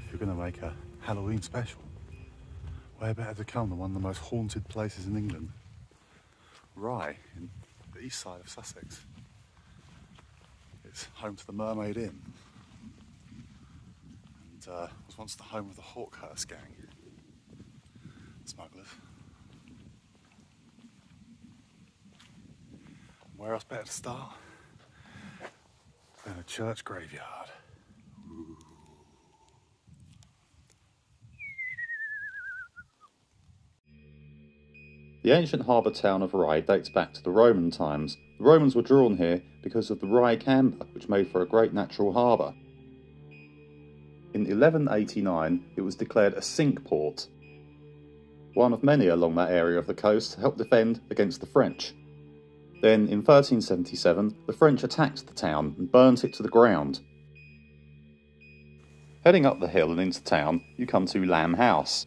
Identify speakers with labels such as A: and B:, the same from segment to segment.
A: if you're going to make a Halloween special, where better to come than one of the most haunted places in England? Rye, in the east side of Sussex. It's home to the Mermaid Inn, and was once the home of the Hawkhurst gang, smugglers. Where else better to start than a church graveyard? Ooh.
B: The ancient harbour town of Rye dates back to the Roman times. The Romans were drawn here because of the Rye camber, which made for a great natural harbour. In 1189, it was declared a cinque port, one of many along that area of the coast to help defend against the French. Then, in 1377, the French attacked the town and burnt it to the ground. Heading up the hill and into town, you come to Lamb House.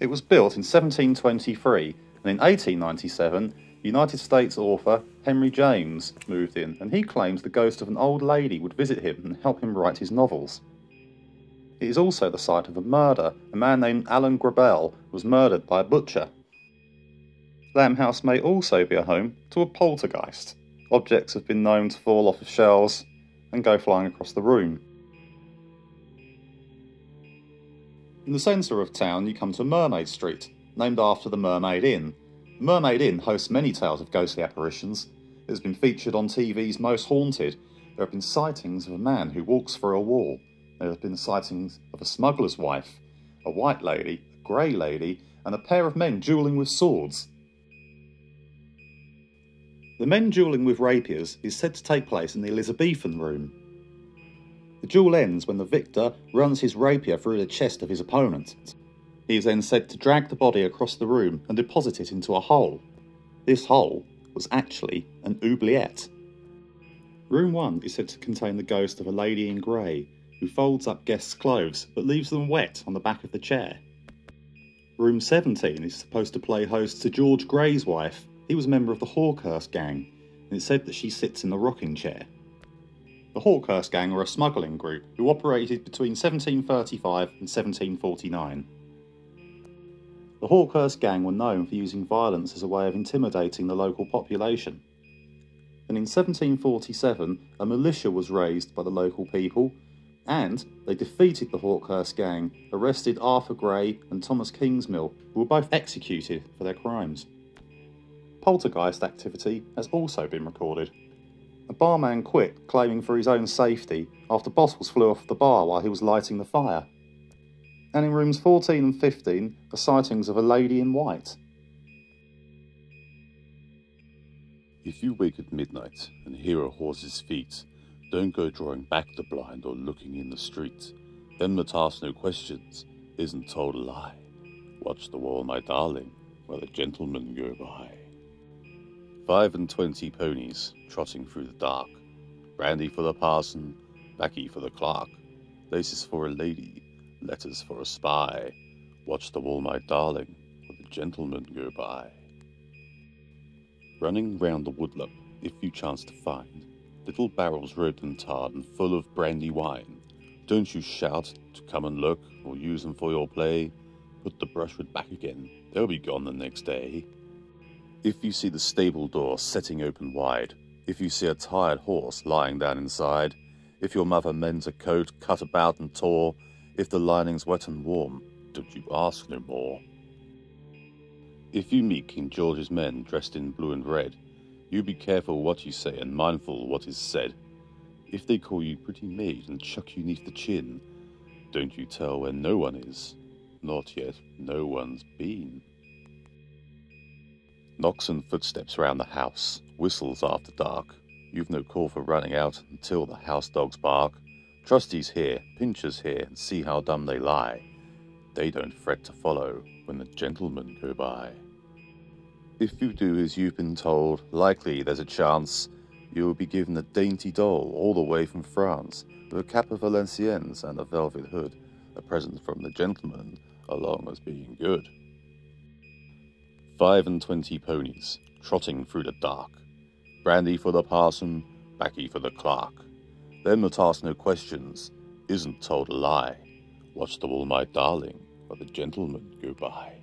B: It was built in 1723, and in 1897, United States author Henry James moved in, and he claims the ghost of an old lady would visit him and help him write his novels. It is also the site of a murder. A man named Alan Grabell was murdered by a butcher. Lamb House may also be a home to a poltergeist. Objects have been known to fall off of shelves and go flying across the room. In the centre of town you come to Mermaid Street, named after the Mermaid Inn. The Mermaid Inn hosts many tales of ghostly apparitions. It has been featured on TV's Most Haunted. There have been sightings of a man who walks through a wall. There have been sightings of a smuggler's wife, a white lady, a grey lady, and a pair of men duelling with swords. The men duelling with rapiers is said to take place in the Elizabethan room. The duel ends when the victor runs his rapier through the chest of his opponent. He is then said to drag the body across the room and deposit it into a hole. This hole was actually an oubliette. Room 1 is said to contain the ghost of a lady in grey, who folds up guests' clothes but leaves them wet on the back of the chair. Room 17 is supposed to play host to George Grey's wife. He was a member of the Hawkhurst gang, and it's said that she sits in the rocking chair. The Hawkhurst gang were a smuggling group who operated between 1735 and 1749. The Hawkhurst gang were known for using violence as a way of intimidating the local population. And in 1747, a militia was raised by the local people, and they defeated the Hawkhurst gang, arrested Arthur Gray and Thomas Kingsmill, who were both executed for their crimes. Poltergeist activity has also been recorded. A barman quit, claiming for his own safety, after bottles flew off the bar while he was lighting the fire. And in rooms 14 and 15 are sightings of a lady in white.
C: If you wake at midnight and hear a horse's feet, don't go drawing back the blind or looking in the street. Them that ask no questions isn't told a lie. Watch the wall, my darling, while the gentlemen go by. 25 ponies trotting through the dark. Brandy for the parson, baccy for the clerk. Laces for a lady, letters for a spy. Watch the wall, my darling, while the gentlemen go by. Running round the woodlop, if you chance to find little barrels ribbed and tarred and full of brandy wine, don't you shout to come and look, or use them for your play. Put the brushwood back again, they'll be gone the next day. If you see the stable door setting open wide, if you see a tired horse lying down inside, if your mother mends a coat cut about and tore, if the lining's wet and warm, don't you ask no more. If you meet King George's men dressed in blue and red, you be careful what you say and mindful what is said. If they call you pretty maid and chuck you 'neath the chin, don't you tell where no one is, not yet no one's been. Knocks and footsteps round the house, whistles after dark. You've no call for running out until the house dogs bark. Trustees here, pinchers here, and see how dumb they lie. They don't fret to follow when the gentlemen go by. If you do as you've been told, likely there's a chance you'll be given a dainty doll all the way from France, with a cap of Valenciennes and a velvet hood, a present from the gentleman, along as being good. 25 ponies, trotting through the dark. Brandy for the parson, baccy for the clerk. Them that ask no questions isn't told a lie. Watch the wall, my darling, for the gentlemen go by.